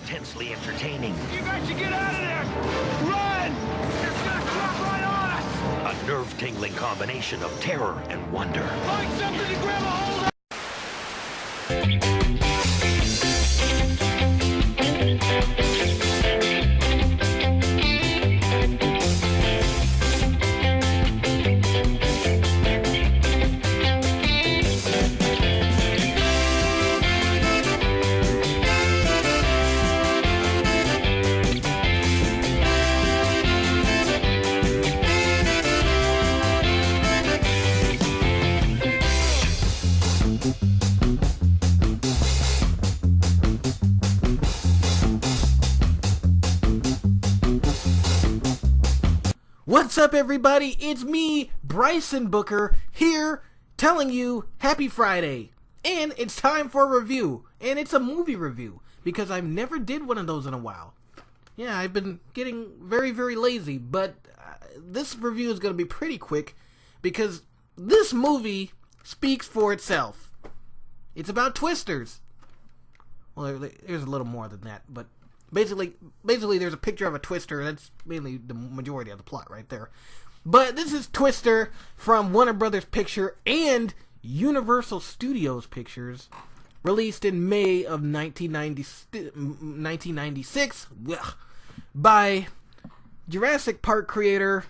intensely entertaining. You guys should get out of there! Run! It's gonna drop right on us! A nerve-tingling combination of terror and wonder. Find something to grab a hold of! What's up, everybody? It's me, Bryson Booker, here telling you Happy Friday. And it's time for a review. And it's a movie review, because I've never did one of those in a while. Yeah, I've been getting very, very lazy, but this review is going to be pretty quick, because this movie speaks for itself. It's about twisters. Well, there's a little more than that, but Basically, there's a picture of a twister. That's mainly the majority of the plot right there. But this is Twister from Warner Brothers Picture and Universal Studios Pictures, released in May of 1996 by Jurassic Park creator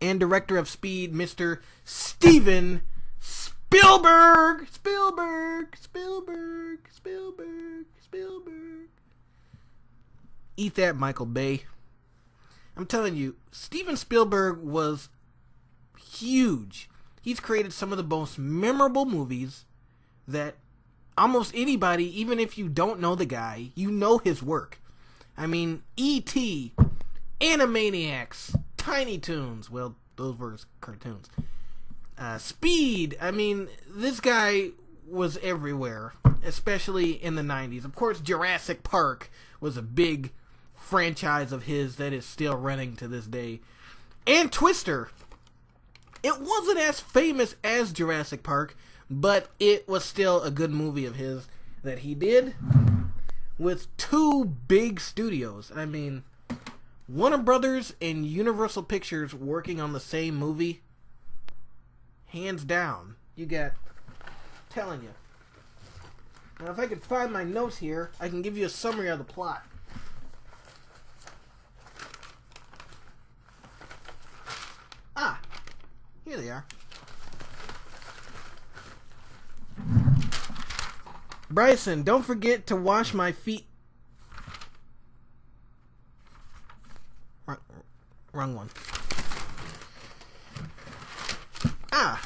and director of Speed, Mr. Steven Spielberg. Spielberg. Eat that, Michael Bay. I'm telling you, Steven Spielberg was huge. He's created some of the most memorable movies that almost anybody, even if you don't know the guy, you know his work. I mean, E.T., Animaniacs, Tiny Toons. Well, those were cartoons. Speed. I mean, this guy was everywhere, especially in the 90s. Of course, Jurassic Park was a big franchise of his that is still running to this day. And Twister. It wasn't as famous as Jurassic Park, but it was still a good movie of his that he did with two big studios. I mean, Warner Brothers and Universal Pictures working on the same movie. Hands down. You got, telling you. Now, if I could find my notes here, I can give you a summary of the plot. Ah, here they are. Bryson, don't forget to wash my feet. Wrong one. Ah,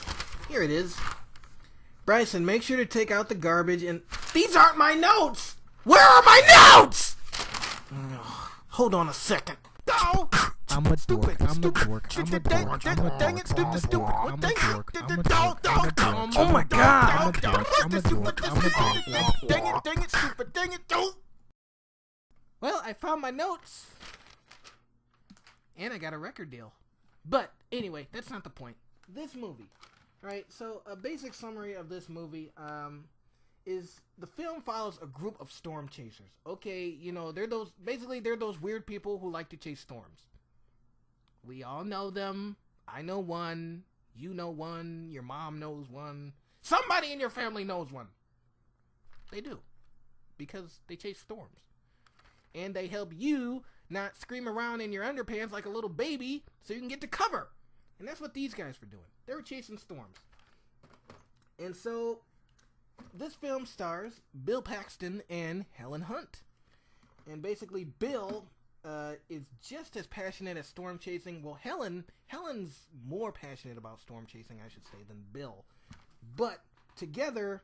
here it is. Bryson, make sure to take out the garbage and... These aren't my notes! Where are my notes? Hold on a second. No! I'm a dork. I'm a dork. I'm a dork. Dang it, stupid. Oh my god! Dang it, stupid. Dang it, don't. Well, I found my notes. And I got a record deal. But, anyway, that's not the point. This movie. Right, so a basic summary of this movie is the film follows a group of storm chasers. Okay, you know, they're those weird people who like to chase storms. We all know them. I know one. You know one. Your mom knows one. Somebody in your family knows one. They do. Because they chase storms. And they help you not scream around in your underpants like a little baby so you can get to cover. And that's what these guys were doing. They were chasing storms. And so, this film stars Bill Paxton and Helen Hunt. And basically, Bill is just as passionate as storm chasing. Well, Helen's more passionate about storm chasing, I should say, than Bill. But together,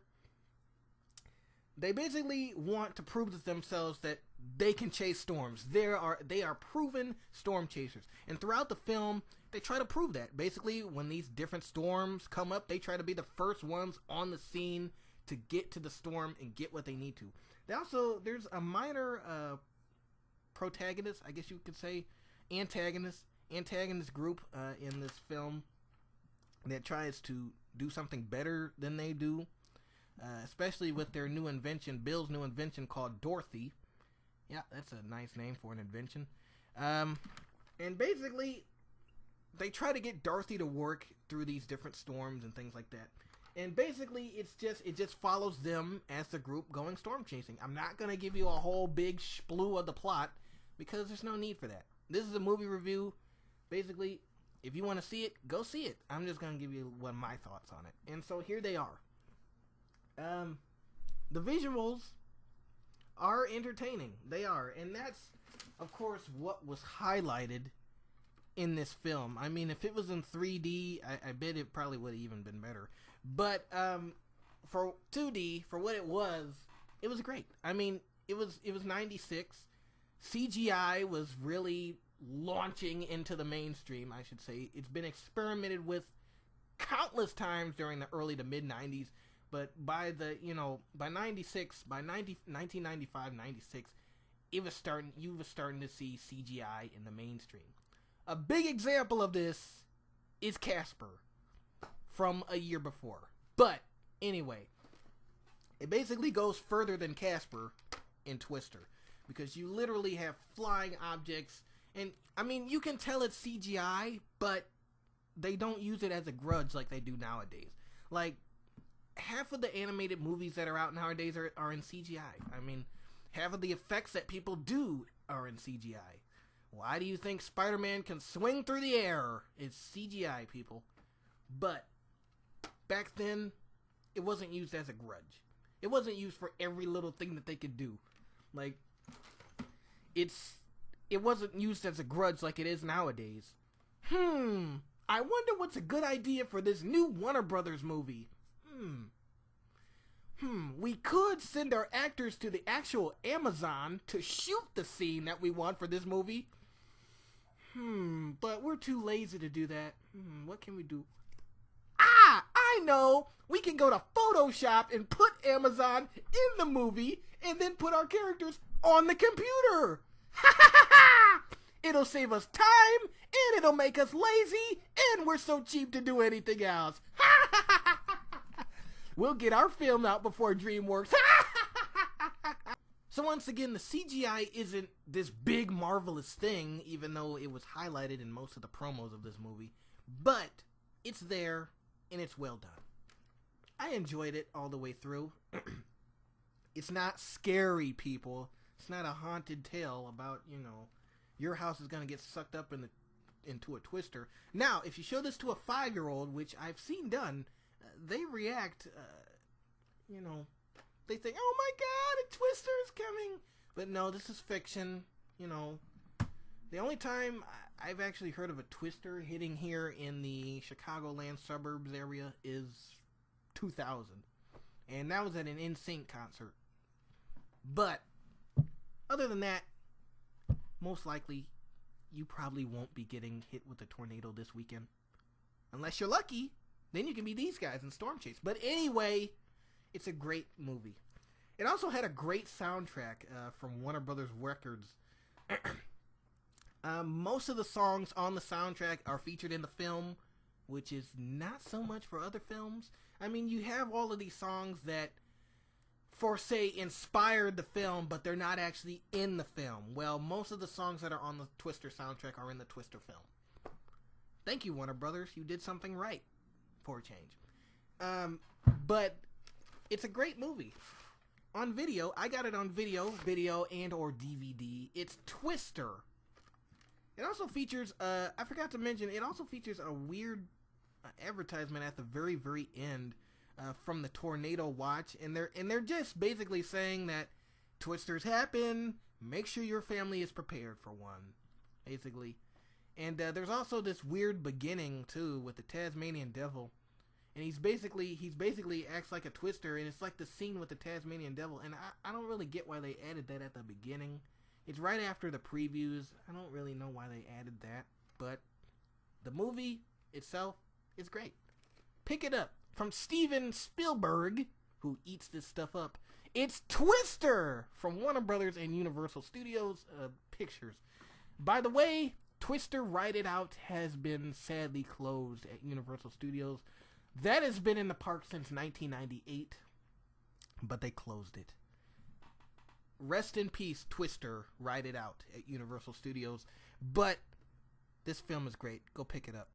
they basically want to prove to themselves that they can chase storms. They are proven storm chasers. And throughout the film, they try to prove that. Basically, when these different storms come up, they try to be the first ones on the scene to get to the storm and get what they need to. There's a minor protagonist, I guess you could say, antagonist group in this film that tries to do something better than they do, especially with their new invention, Bill's new invention called Dorothy, Yeah, that's a nice name for an invention. And basically, they try to get Dorothy to work through these different storms and things like that. And basically, it just follows them as the group going storm chasing. I'm not going to give you a whole big sploo of the plot because there's no need for that. This is a movie review. Basically, if you want to see it, go see it. I'm just going to give you one of my thoughts on it. And so here they are. The visuals are entertaining. They are. And that's, of course, what was highlighted in this film. I mean, if it was in 3D, I bet it probably would have even been better. But for 2D, for what it was great. I mean, it was 96. CGI was really launching into the mainstream, I should say. It's been experimented with countless times during the early to mid 90s, but by 1995, 96, you were starting to see CGI in the mainstream. A big example of this is Casper from a year before. But anyway, it basically goes further than Casper in Twister, because you literally have flying objects, and I mean, you can tell it's CGI, but they don't use it as a grudge like they do nowadays. Like, half of the animated movies that are out nowadays are in CGI. I mean, half of the effects that people do are in CGI. Why do you think Spider-Man can swing through the air? It's CGI, people. But back then, it wasn't used as a grudge. It wasn't used for every little thing that they could do. Like, it wasn't used as a grudge like it is nowadays. I wonder what's a good idea for this new Warner Brothers movie. We could send our actors to the actual Amazon to shoot the scene that we want for this movie. But we're too lazy to do that. What can we do? I know! We can go to Photoshop and put Amazon in the movie and then put our characters on the computer! It'll save us time, and it'll make us lazy, and we're so cheap to do anything else. We'll get our film out before DreamWorks. So once again, the CGI isn't this big marvelous thing, even though it was highlighted in most of the promos of this movie. But it's there, and it's well done. I enjoyed it all the way through. It's not scary, people. It's not a haunted tale about, your house is going to get sucked up into a twister. Now, if you show this to a 5-year-old, which I've seen done, they react, they think, oh my god, a twister is coming. But no, this is fiction, The only time I've actually heard of a twister hitting here in the Chicagoland suburbs area is 2000. And that was at an NSYNC concert. But other than that, most likely you probably won't be getting hit with a tornado this weekend. Unless you're lucky, then you can be these guys in Storm Chase. But anyway, it's a great movie. It also had a great soundtrack from Warner Brothers Records. Most of the songs on the soundtrack are featured in the film, which is not so much for other films. I mean, you have all of these songs that, for say, inspired the film, but they're not actually in the film. Well, most of the songs that are on the Twister soundtrack are in the Twister film. Thank you, Warner Brothers. You did something right for a change. But it's a great movie. On video, I got it on video and or DVD. It's Twister. It also features, I forgot to mention, it also features a weird advertisement at the very, very end from the Tornado Watch. And they're just basically saying that twisters happen. Make sure your family is prepared for one, basically. And there's also this weird beginning, too, with the Tasmanian Devil. And he's basically acts like a twister, and it's like the scene with the Tasmanian Devil. And I don't really get why they added that at the beginning. It's right after the previews. I don't really know why they added that. But the movie itself is great. Pick it up. From Steven Spielberg, who eats this stuff up. It's Twister from Warner Brothers and Universal Studios Pictures. By the way, Twister Ride It Out has been sadly closed at Universal Studios. That has been in the park since 1998, but they closed it. rest in peace, Twister. Ride it out at Universal Studios. But this film is great. Go pick it up.